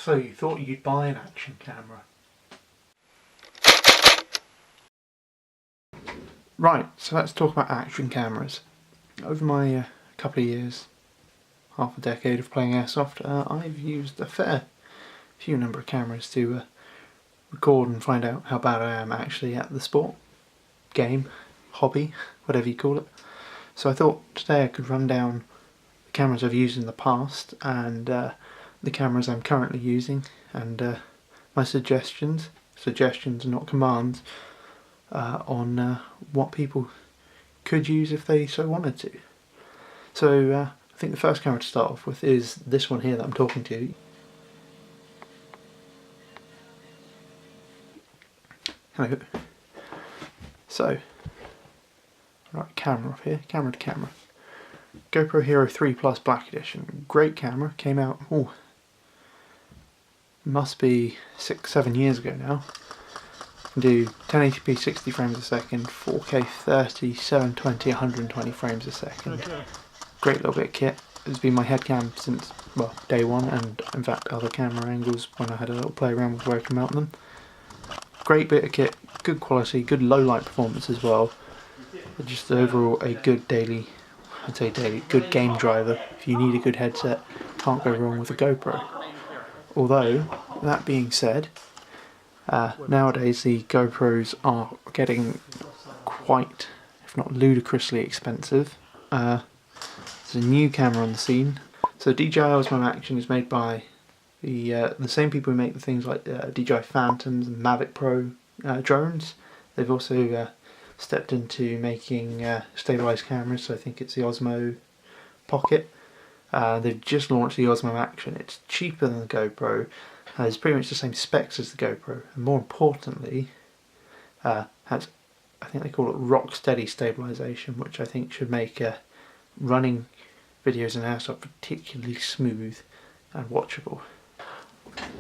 So you thought you'd buy an action camera? Right, so let's talk about action cameras. Over my couple of years, half a decade of playing Airsoft, I've used a fair few number of cameras to record and find out how bad I am actually at the sport, game, hobby, whatever you call it. So I thought today I could run down the cameras I've used in the past and the cameras I'm currently using, and my suggestions not commands, on what people could use if they so wanted to. So I think the first camera to start off with is this one here that I'm talking to. Hello. So, right, camera off here, camera to camera. GoPro Hero 3 Plus Black Edition. Great camera, came out, must be 6-7 years ago now. Can do 1080p 60 frames a second, 4K 30, 720, 120 frames a second. Great little bit of kit. It's been my head cam since, well, day one, and in fact other camera angles when I had a little play around with where I can mount them. Great bit of kit, good quality, good low light performance as well. Just overall a good daily, good game driver. If you need a good headset, can't go wrong with a GoPro. Although, that being said, nowadays the GoPros are getting quite, if not ludicrously expensive. There's a new camera on the scene. So DJI Osmo Action is made by the same people who make the things like DJI Phantoms and Mavic Pro drones. They've also stepped into making stabilised cameras, so I think it's the Osmo Pocket. They've just launched the Osmo Action. It's cheaper than the GoPro, has pretty much the same specs as the GoPro, and more importantly has, I think they call it rock steady stabilisation, which I think should make running videos in Airsoft particularly smooth and watchable.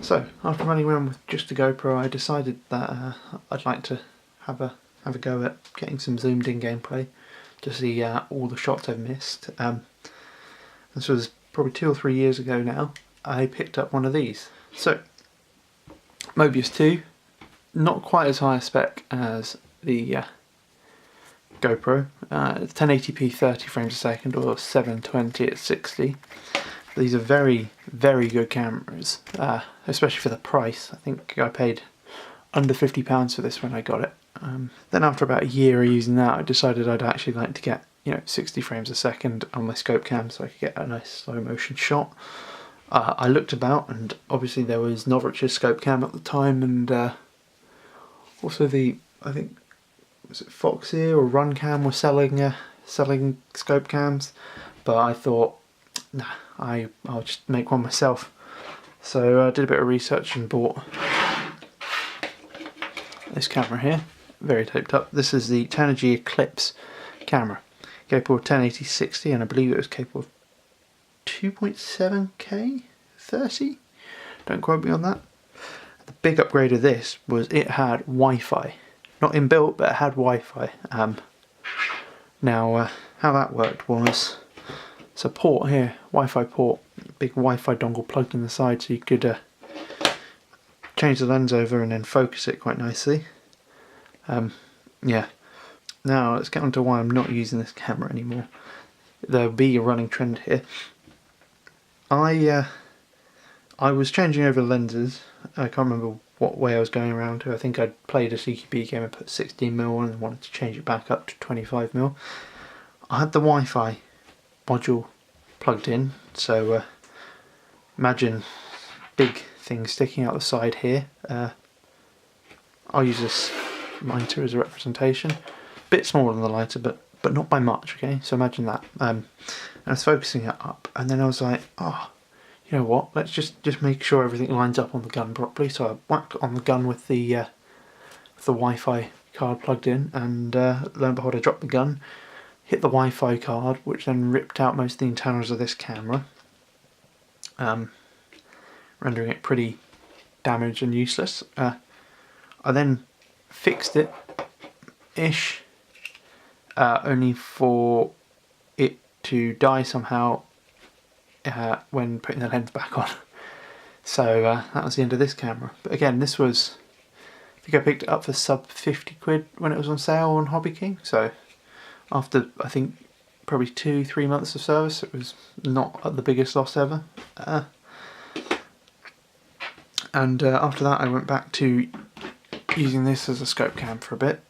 So after running around with just a GoPro, I decided that I'd like to have a go at getting some zoomed in gameplay to see all the shots I've missed. This was probably 2 or 3 years ago now. I picked up one of these. So Mobius 2, not quite as high a spec as the GoPro. 1080p 30 frames a second or 720 at 60. These are very, very good cameras, especially for the price. I think I paid under £50 for this when I got it. Then after about a year of using that, I decided I'd actually like to get 60 frames a second on my scope cam so I could get a nice slow motion shot. I looked about, and obviously there was Novrich's scope cam at the time, and also I think was it Foxy or Runcam were selling scope cams, but I thought, nah, I'll just make one myself. So I did a bit of research and bought this camera here, very taped up. This is the Turnigy Eclipse camera, capable of 1080-60, and I believe it was capable of 2.7K 30. Don't quote me on that. The big upgrade of this was it had Wi-Fi, not inbuilt, but it had Wi-Fi. Now, how that worked was, it's a port here, Wi-Fi port, big Wi-Fi dongle plugged in the side, so you could change the lens over and then focus it quite nicely. Yeah. Now let's get on to why I'm not using this camera anymore. There'll be a running trend here. I was changing over lenses. I can't remember what way I was going around to. I think I'd played a CQB game and put 16mm on and wanted to change it back up to 25mm. I had the Wi-Fi module plugged in, so imagine big thing sticking out the side here. I'll use this lighter as a representation. Bit smaller than the lighter, but not by much, okay? So imagine that. And I was focusing it up, and then I was like, oh, you know what? Let's just make sure everything lines up on the gun properly. So I whacked on the gun with the Wi-Fi card plugged in, and lo and behold, I dropped the gun, hit the Wi-Fi card, which then ripped out most of the internals of this camera, rendering it pretty damaged and useless. I then fixed it ish, only for it to die somehow when putting the lens back on. So that was the end of this camera. But again, this was, I think I picked it up for sub 50 quid when it was on sale on Hobby King. So after, I think, probably 2-3 months of service, it was not the biggest loss ever. And after that I went back to using this as a scope cam for a bit,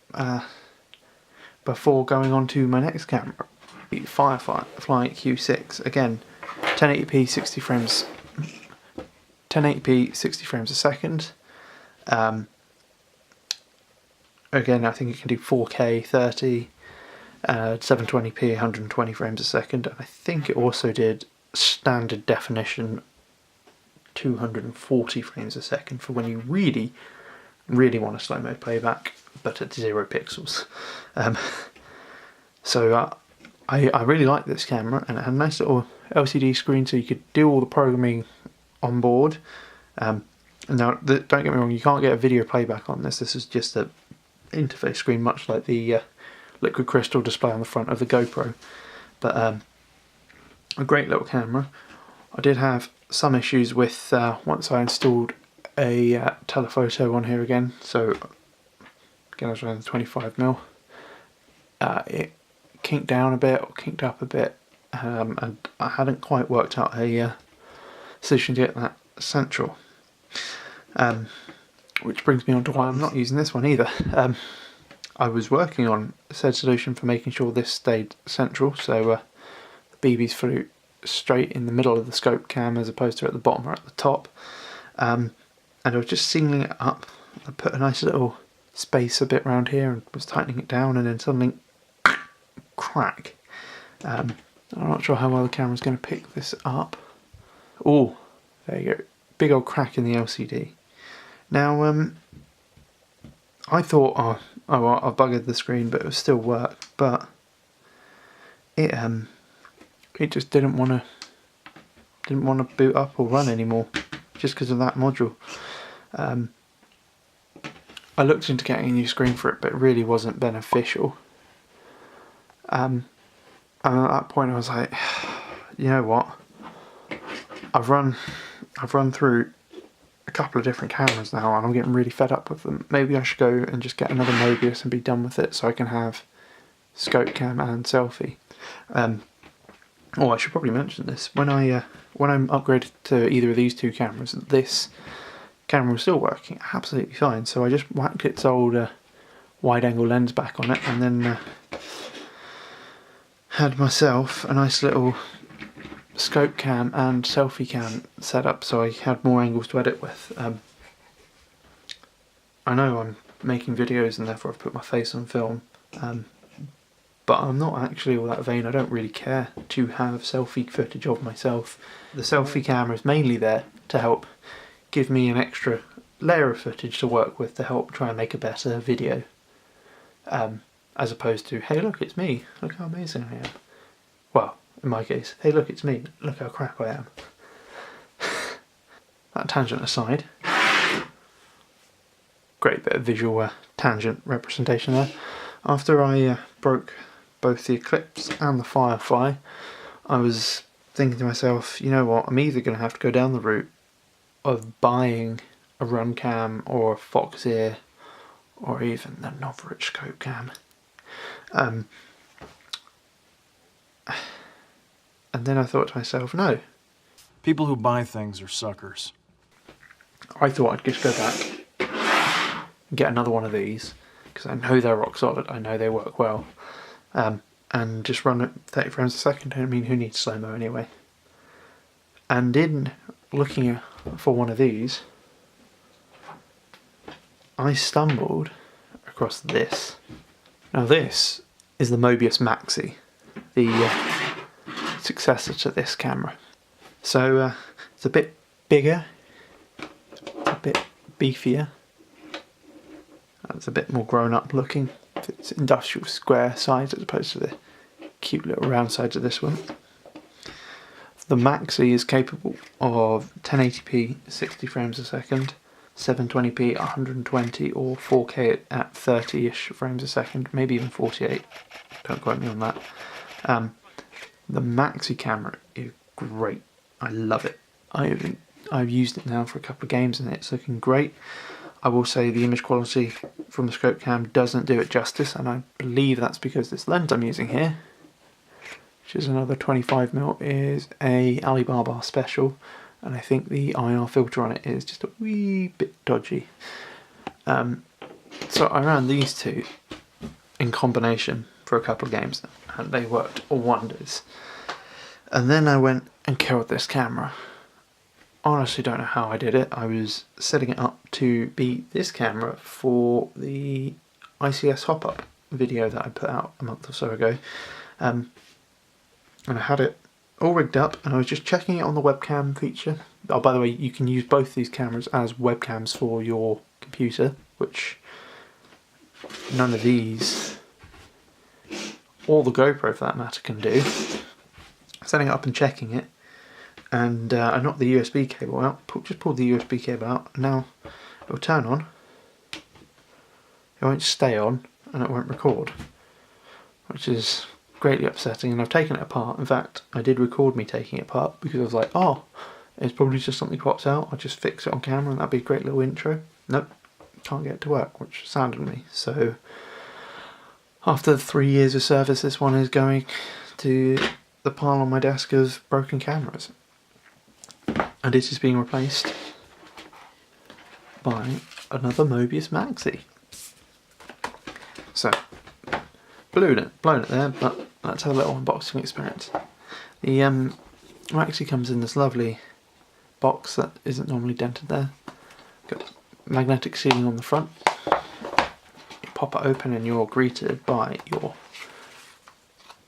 before going on to my next camera, the Firefly Q6. Again, 1080p 60 frames, 1080p 60 frames a second. Again, I think it can do 4K 30, 720p 120 frames a second, and I think it also did standard definition 240 frames a second for when you really want a slow-mo playback, but at 0 pixels. So I really like this camera, and it had a nice little LCD screen so you could do all the programming on board. Now, don't get me wrong, you can't get a video playback on this. This is just an interface screen, much like the liquid crystal display on the front of the Gopro. But a great little camera. I did have some issues with once I installed a telephoto on here again. So again, I was running 25mm. It kinked down a bit, or kinked up a bit, and I hadn't quite worked out a solution to get that central. Which brings me on to why I'm not using this one either. I was working on said solution for making sure this stayed central, so the BBs flew straight in the middle of the scope cam as opposed to at the bottom or at the top. And I was just singling it up. I put a nice little space a bit around here and was tightening it down, and then suddenly crack. I'm not sure how well the camera's going to pick this up. Oh, there you go. Big old crack in the LCD. Now, I thought, oh well, I buggered the screen, but it would still work. But it just didn't want to boot up or run anymore, just because of that module. I looked into getting a new screen for it, but it really wasn't beneficial. And at that point, I was like, you know what? I've run through a couple of different cameras now, and I'm getting really fed up with them. Maybe I should go and just get another Mobius and be done with it, so I can have scope cam and selfie. Oh, I should probably mention this. When I'm upgraded to either of these two cameras, this camera was still working absolutely fine. So I just whacked its old wide-angle lens back on it, and then had myself a nice little scope cam and selfie cam set up, so I had more angles to edit with. I know I'm making videos and therefore I've put my face on film, but I'm not actually all that vain. I don't really care to have selfie footage of myself. The selfie camera is mainly there to help give me an extra layer of footage to work with to help try and make a better video, as opposed to, hey look, it's me, look how amazing I am. Well, in my case, hey look, it's me, look how crap I am. That tangent aside, great bit of visual tangent representation there. After I broke both the Eclipse and the Firefly, I was thinking to myself, you know what, I'm either going to have to go down the route of buying a run cam or a Fox ear or even the Novrich scope cam. And then I thought to myself, no. People who buy things are suckers. I thought I'd just go back and get another one of these, because I know they're rock solid, I know they work well, and just run at 30 frames a second. I mean, who needs slow-mo anyway? And in looking for one of these, I stumbled across this. Now this is the Mobius Maxi, the successor to this camera. So it's a bit bigger, a bit beefier, it's a bit more grown up looking. It's industrial square size as opposed to the cute little round sides of this one. The Maxi is capable of 1080p 60 frames a second, 720p 120, or 4K at 30-ish frames a second, maybe even 48, don't quote me on that. The Maxi camera is great, I love it. I I've used it now for a couple of games and it's looking great. I will say the image quality from the scope cam doesn't do it justice, and I believe that's because this lens I'm using here, which is another 25mm, is a Alibaba special, and I think the IR filter on it is just a wee bit dodgy. So I ran these two in combination for a couple of games and they worked wonders. And then I went and killed this camera. Honestly don't know how I did it. I was setting it up to be this camera for the ICS hop-up video that I put out a month or so ago. And I had it all rigged up and I was just checking it on the webcam feature. Oh, by the way, you can use both these cameras as webcams for your computer, which none of these, or the Gopro for that matter, can do. Setting it up and checking it, and I knocked the USB cable out, just pulled the USB cable out, and now it will turn on, it won't stay on, and it won't record, which is greatly upsetting. And I've taken it apart. In fact, I did record me taking it apart because I was like, oh, it's probably just something pops out, I'll just fix it on camera and that'd be a great little intro. Nope, can't get it to work, which saddened me. So after 3 years of service, this one is going to the pile on my desk of broken cameras, and it is being replaced by another Mobius Maxi. So blown it there, but let's have a little unboxing experience. The Maxi comes in this lovely box that isn't normally dented there. Got magnetic sealing on the front. You pop it open and you're greeted by your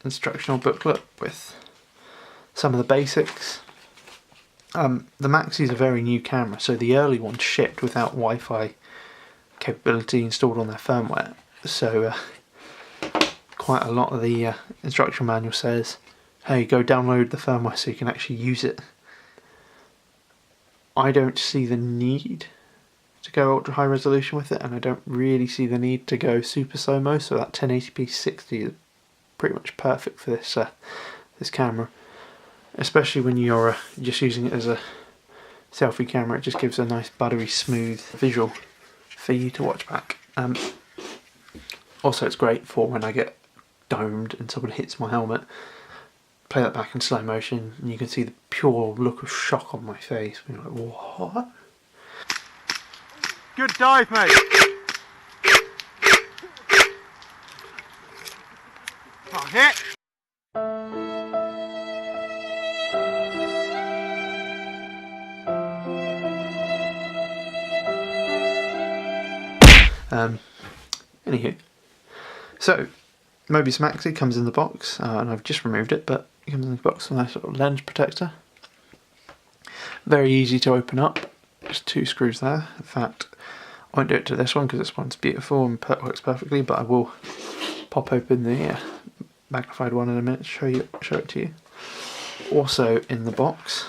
instructional booklet with some of the basics. The Maxi is a very new camera, so the early ones shipped without Wi-Fi capability installed on their firmware. So quite a lot of the instruction manual says, hey, go download the firmware so you can actually use it. I don't see the need to go ultra high resolution with it, and I don't really see the need to go super slow-mo, so that 1080p 60 is pretty much perfect for this this camera, especially when you're just using it as a selfie camera. It just gives a nice buttery smooth visual for you to watch back. Also it's great for when I get domed and someone hits my helmet, play that back in slow motion and you can see the pure look of shock on my face. You're like, what? Good dive, mate. Oh, hit. Anywho, so Mobius Maxi comes in the box, and I've just removed it, but it comes in the box with a nice little lens protector. Very easy to open up, just 2 screws there. In fact, I won't do it to this one because this one's beautiful and works perfectly, but I will pop open the magnified one in a minute to show it to you. Also in the box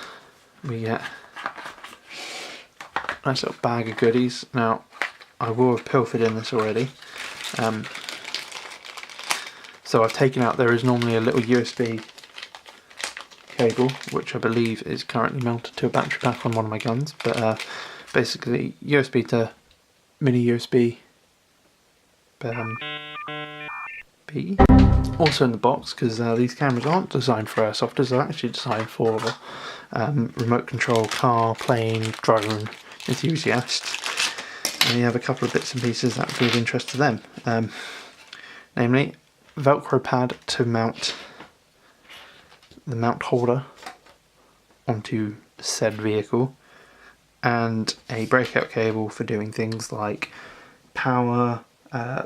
we get a nice little bag of goodies. Now I will have pilfered in this already, so I've taken out, there is normally a little USB cable which I believe is currently mounted to a battery pack on one of my guns, but basically USB to mini USB B. Also in the box, because these cameras aren't designed for airsofters, they're actually designed for remote control car, plane, drone enthusiasts. And you have a couple of bits and pieces that would be of interest to them. Namely, Velcro pad to mount the mount holder onto said vehicle, and a breakout cable for doing things like power,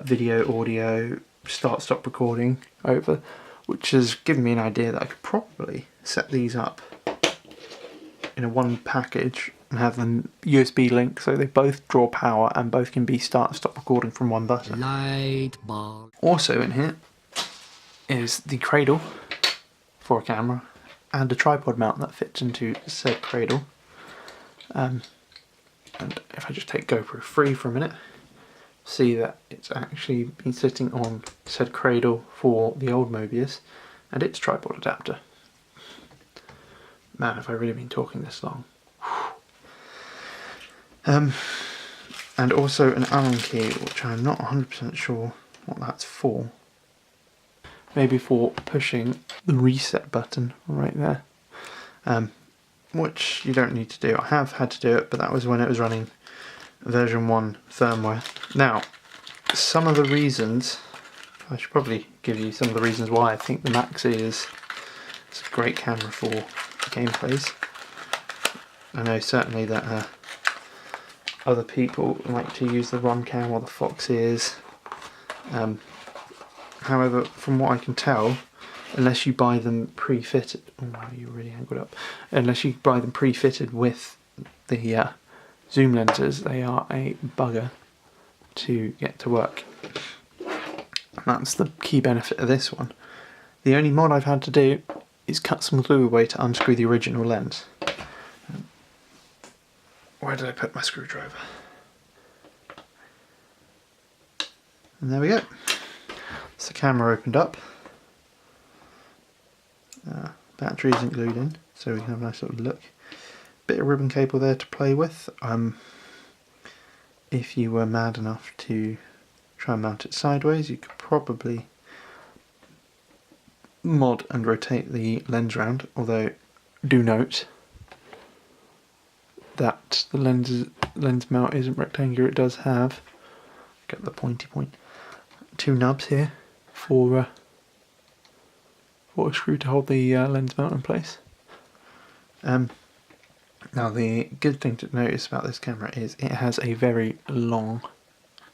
video, audio, start-stop recording over, which has given me an idea that I could probably set these up in a one package and have them USB link so they both draw power and both can be start-stop recording from one button. Light bulb. Also in here is the cradle for a camera and a tripod mount that fits into said cradle. And if I just take GoPro free for a minute, see that it's actually been sitting on said cradle for the old Mobius and its tripod adapter. Man, have I really been talking this long. And also an Allen key, which I'm not 100% sure what that's for. Maybe for pushing the reset button right there. Which you don't need to do. I have had to do it, but that was when it was running version 1 firmware. Now, some of the reasons, I should probably give you some of the reasons why I think the Maxi is a great camera for gameplays. I know certainly that other people like to use the Runcam or the Fox ears. However, from what I can tell, unless you buy them pre-fitted, oh wow, you're really angled up. Unless you buy them pre-fitted with the zoom lenses, they are a bugger to get to work. And that's the key benefit of this one. The only mod I've had to do is cut some glue away to unscrew the original lens. Where did I put my screwdriver? And there we go. So the camera opened up. Battery isn't glued in, so we can have a nice little look. Bit of ribbon cable there to play with. If you were mad enough to try and mount it sideways, you could probably mod and rotate the lens round, although do note that the lens mount isn't rectangular. It does have, get the pointy point, 2 nubs here for a screw to hold the lens mount in place. Now the good thing to notice about this camera is it has a very long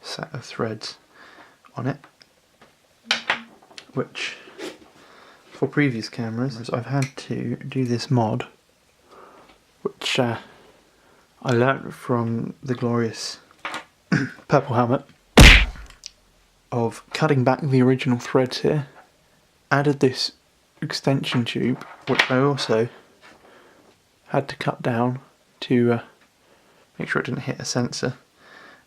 set of threads on it, which for previous cameras I've had to do this mod, which I learnt from the glorious Purple Helmet, of cutting back the original threads here, added this extension tube, which I also had to cut down to make sure it didn't hit a sensor,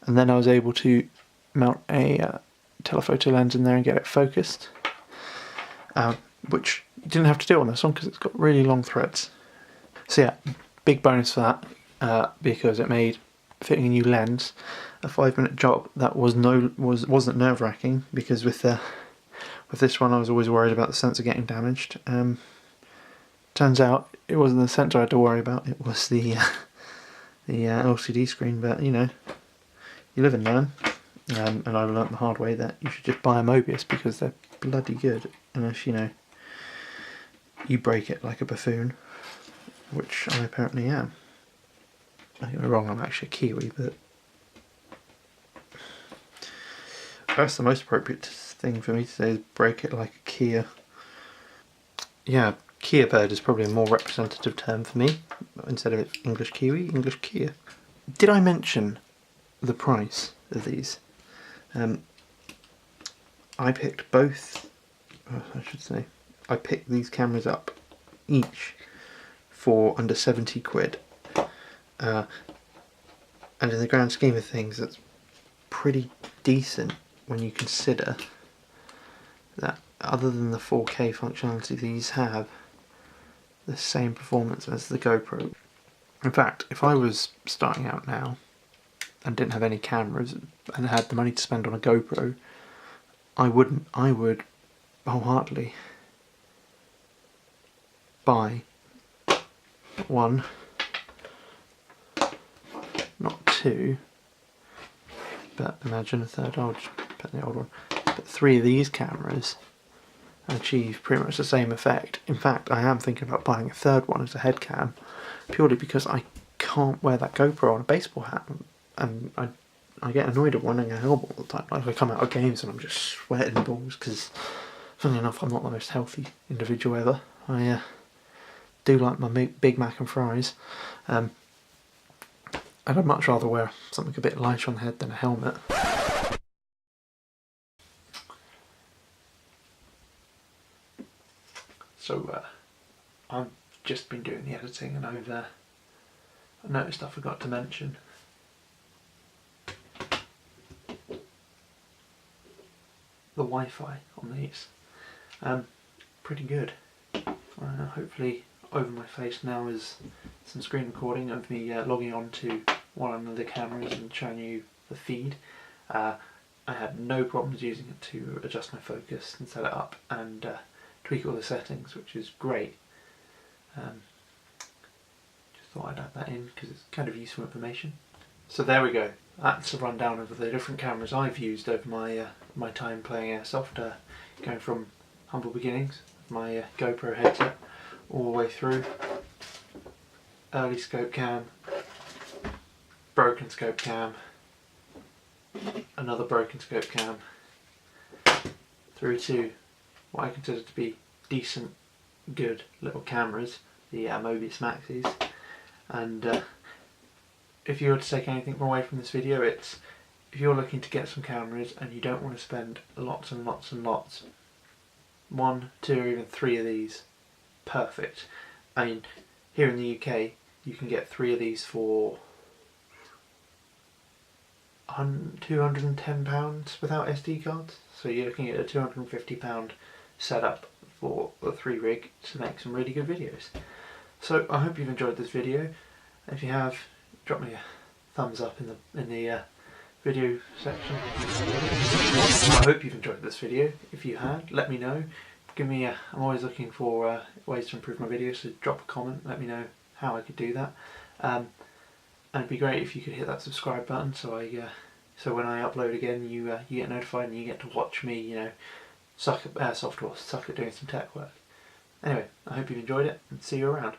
and then I was able to mount a telephoto lens in there and get it focused, which you didn't have to do on this one because it's got really long threads. So yeah, big bonus for that, because it made fitting a new lens a 5-minute job. That wasn't nerve-wracking, because with this one I was always worried about the sensor getting damaged. Turns out it wasn't the sensor I had to worry about, it was the LCD screen, but you know, you live and learn. And I learnt the hard way that you should just buy a Mobius because they're bloody good, unless, you know, you break it like a buffoon, which I apparently am. I think I'm wrong, I'm actually a Kiwi, but that's the most appropriate thing for me to say, is break it like a Kia. Yeah, Kia bird is probably a more representative term for me, instead of English Kiwi, English Kia. Did I mention the price of these? I picked both, I picked these cameras up each for under 70 quid. And in the grand scheme of things, that's pretty decent when you consider that other than the 4K functionality, these have the same performance as the Gopro. In fact, if I was starting out now and didn't have any cameras and had the money to spend on a GoPro, I would wholeheartedly buy one, not two, but imagine a third. I'll just put the old one, but 3 of these cameras and achieve pretty much the same effect. In fact, I am thinking about buying a third one as a head cam, purely because I can't wear that GoPro on a baseball hat, and I get annoyed at wearing a helmet all the time. Like, I come out of games and I'm just sweating balls because, funnily enough, I'm not the most healthy individual ever. I do like my Big Mac and fries, and I'd much rather wear something a bit lighter on the head than a helmet. So I've just been doing the editing, and I noticed I forgot to mention the Wi-Fi on these. Pretty good. Hopefully over my face now is some screen recording of me logging on to one on the cameras and showing you the feed. I had no problems using it to adjust my focus and set it up and tweak all the settings, which is great. Just thought I'd add that in because it's kind of useful information. So there we go. That's a rundown of the different cameras I've used over my time playing Airsoft, going from humble beginnings, my Gopro headset, all the way through early scope cam, broken scope cam, another broken scope cam, through to what I consider to be decent, good little cameras, the Mobius Maxis. And if you were to take anything away from this video, it's if you're looking to get some cameras and you don't want to spend lots and lots and lots, 1, 2 or even 3 of these, perfect. I mean, here in the UK you can get 3 of these for £210 without SD cards, so you're looking at a £250 setup for the 3 rig to make some really good videos. So I hope you've enjoyed this video. If you have, drop me a thumbs up in the video section. I hope you've enjoyed this video. If you had, let me know. I'm always looking for ways to improve my videos, so drop a comment, let me know how I could do that. And it'd be great if you could hit that subscribe button, so when I upload again, you get notified and you get to watch me, suck at Airsoft or suck at doing some tech work. Anyway, I hope you've enjoyed it and see you around.